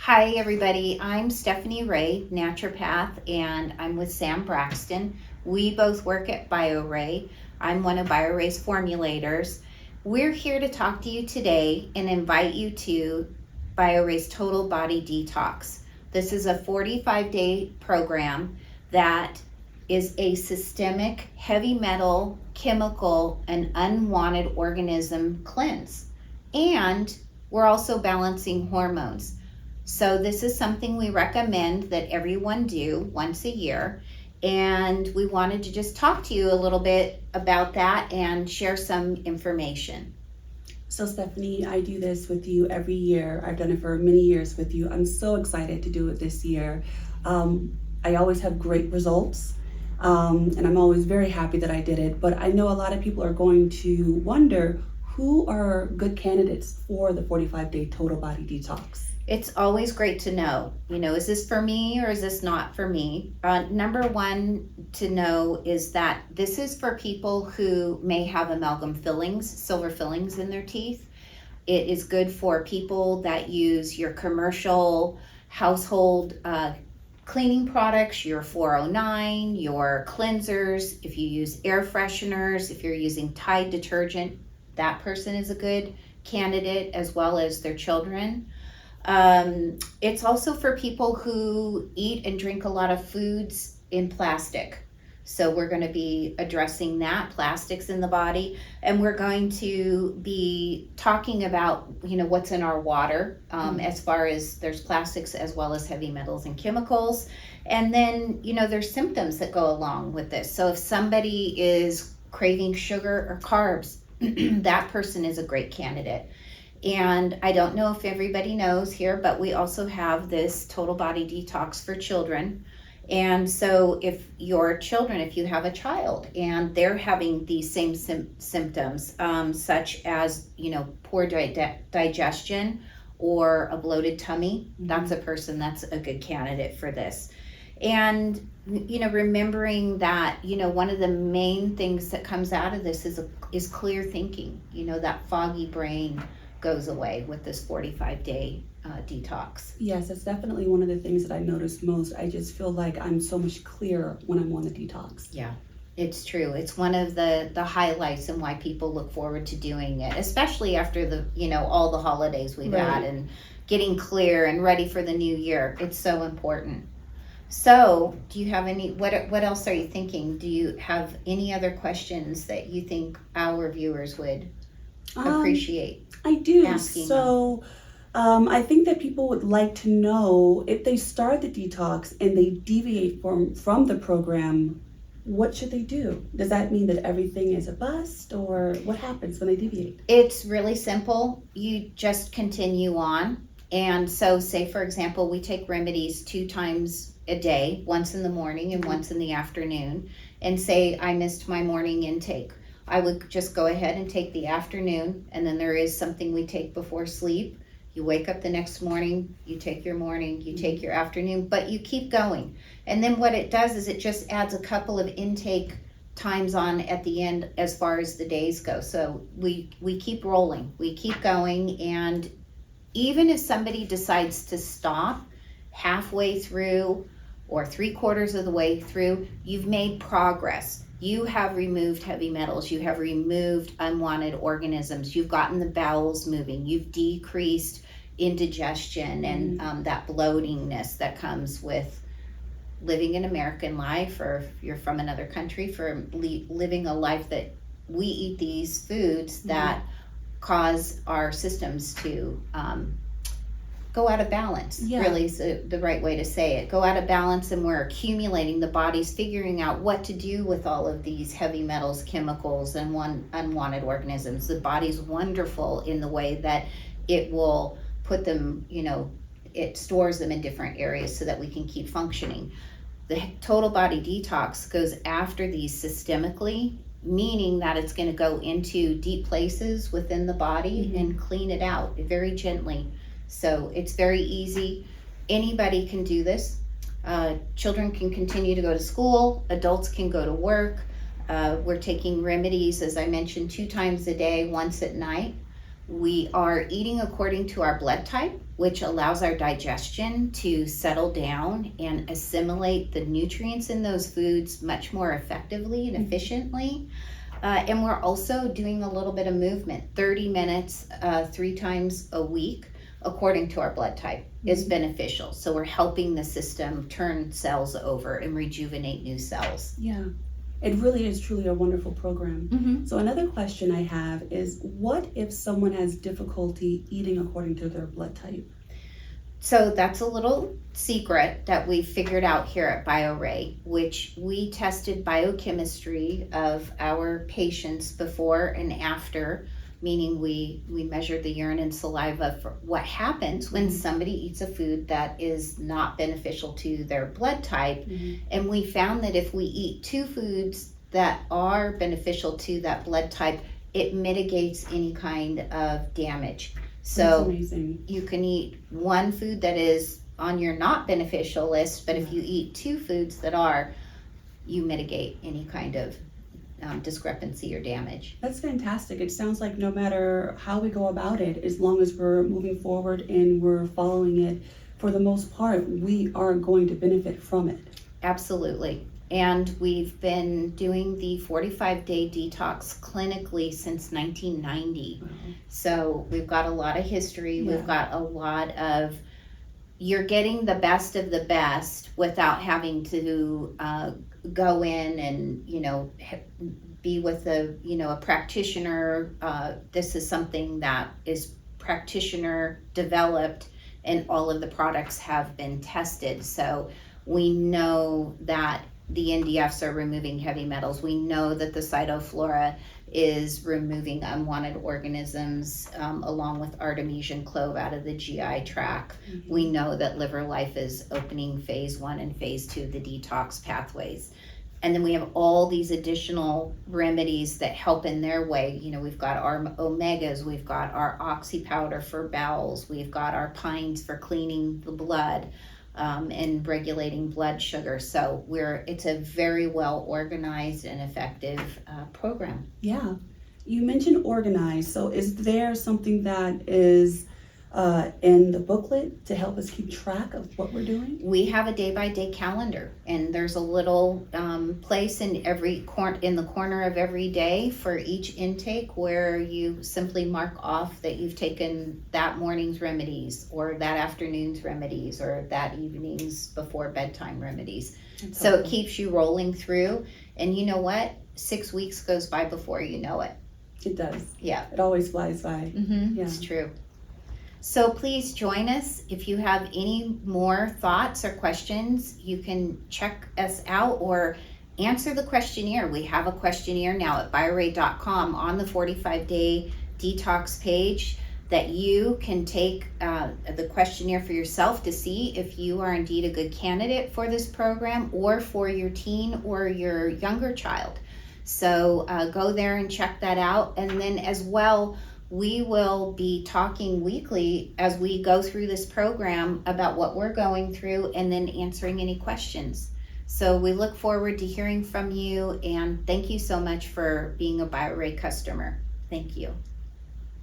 Hi, everybody. I'm Stephanie Ray, naturopath, and I'm with Sam Braxton. We both work at BIORAY. I'm one of BIORAY's formulators. We're here to talk to you today and invite you to BIORAY's Total Body Detox. This is a 45-day program that is a systemic, heavy metal, chemical, and unwanted organism cleanse. And we're also balancing hormones. So this is something we recommend that everyone do once a year. And we wanted to just talk to you a little bit about that and share some information. So Stephanie, I do this with you every year. I've done it for many years with you. I'm so excited to do it this year. I always have great results, and I'm always very happy that I did it. But I know a lot of people are going to wonder who are good candidates for the 45-day total body detox. It's always great to know, is this for me or is this not for me? Number one to know is that this is for people who may have amalgam fillings, silver fillings in their teeth. It is good for people that use your commercial household cleaning products, your 409, your cleansers. If you use air fresheners, if you're using Tide detergent, that person is a good candidate, as well as their children. It's also for people who eat and drink a lot of foods in plastic. So we're going to be addressing that, plastics in the body, and we're going to be talking about, what's in our water, as far as there's plastics as well as heavy metals and chemicals. And then, there's symptoms that go along with this. So if somebody is craving sugar or carbs, that person is a great candidate. And I don't know if everybody knows here, but we also have this total body detox for children. And so if your children, if you have a child and they're having these same symptoms, such as, poor digestion or a bloated tummy, that's a person that's a good candidate for this. And, remembering that, one of the main things that comes out of this is clear thinking, that foggy brain goes away with this 45-day detox. Yes, it's definitely one of the things that I notice most. I just feel like I'm so much clearer when I'm on the detox. Yeah, it's true. It's one of the highlights and why people look forward to doing it, especially after all the holidays we've had and getting clear and ready for the new year. It's so important. So do you have what else are you thinking? Do you have any other questions that you think our viewers would appreciate? I do. So I think that people would like to know, if they start the detox and they deviate from the program, what should they do? Does that mean that everything is a bust, or what happens when they deviate? It's really simple. You just continue on. And so say, for example, we take remedies 2 times a day, once in the morning and once in the afternoon. And say I missed my morning intake, I would just go ahead and take the afternoon, and then there is something we take before sleep. You wake up the next morning, you take your morning, you take your afternoon, but you keep going. And then what it does is it just adds a couple of intake times on at the end as far as the days go. So we keep rolling, we keep going. And even if somebody decides to stop halfway through or 3/4 of the way through, you've made progress. You have removed heavy metals, you have removed unwanted organisms, you've gotten the bowels moving, you've decreased indigestion and that bloatingness that comes with living an American life, or if you're from another country, for living a life that we eat these foods that cause our systems to go out of balance. Really is the right way to say it. Go out of balance, and we're accumulating, the body's figuring out what to do with all of these heavy metals, chemicals, and unwanted organisms. The body's wonderful in the way that it will put them, it stores them in different areas so that we can keep functioning. The total body detox goes after these systemically, meaning that it's going to go into deep places within the body and clean it out very gently. So it's very easy. Anybody can do this. Children can continue to go to school. Adults can go to work. We're taking remedies, as I mentioned, 2 times a day, once at night. We are eating according to our blood type, which allows our digestion to settle down and assimilate the nutrients in those foods much more effectively and efficiently. And we're also doing a little bit of movement, 30 minutes, 3 times a week, according to our blood type, is beneficial. So we're helping the system turn cells over and rejuvenate new cells. Yeah, it really is truly a wonderful program. Mm-hmm. So another question I have is, what if someone has difficulty eating according to their blood type? So that's a little secret that we figured out here at BioRay, which we tested biochemistry of our patients before and after, meaning we measured the urine and saliva for what happens when somebody eats a food that is not beneficial to their blood type. And we found that if we eat 2 foods that are beneficial to that blood type, it mitigates any kind of damage. That's So amazing. you can eat 1 food that is on your not beneficial list, but if you eat 2 foods that are, you mitigate any kind of discrepancy or damage. That's fantastic. It sounds like no matter how we go about it, as long as we're moving forward and we're following it, for the most part, we are going to benefit from it. Absolutely. And we've been doing the 45-day detox clinically since 1990. So we've got a lot of history. Yeah. We've got a lot of, you're getting the best of the best without having to go in and, be with a practitioner. This is something that is practitioner developed, and all of the products have been tested. So we know that the NDFs are removing heavy metals. We know that the cytoflora is removing unwanted organisms, along with artemisian clove out of the GI tract. We know that liver life is opening phase 1 and phase 2, the detox pathways. And then we have all these additional remedies that help in their way. We've got our omegas, we've got our oxy powder for bowels, we've got our pines for cleaning the blood, and regulating blood sugar. So it's a very well organized and effective program. Yeah. You mentioned organized. So is there something that is in the booklet to help us keep track of what we're doing? We have a day-by-day calendar, and there's a little place in in the corner of every day for each intake where you simply mark off that you've taken that morning's remedies, or that afternoon's remedies, or that evening's before bedtime remedies. That's So it helpful. keeps you rolling through, and you know what? 6 weeks goes by before you know it. It does. Yeah. It always flies by. Mm-hmm. Yeah. It's true. So please join us. If you have any more thoughts or questions, you can check us out or answer the questionnaire. We have a questionnaire now at BIORAY.com on the 45-day detox page that you can take the questionnaire for yourself to see if you are indeed a good candidate for this program, or for your teen or your younger child. So go there and check that out. And then as well, we will be talking weekly as we go through this program about what we're going through, and then answering any questions. So we look forward to hearing from you, and thank you so much for being a BioRay customer. Thank you.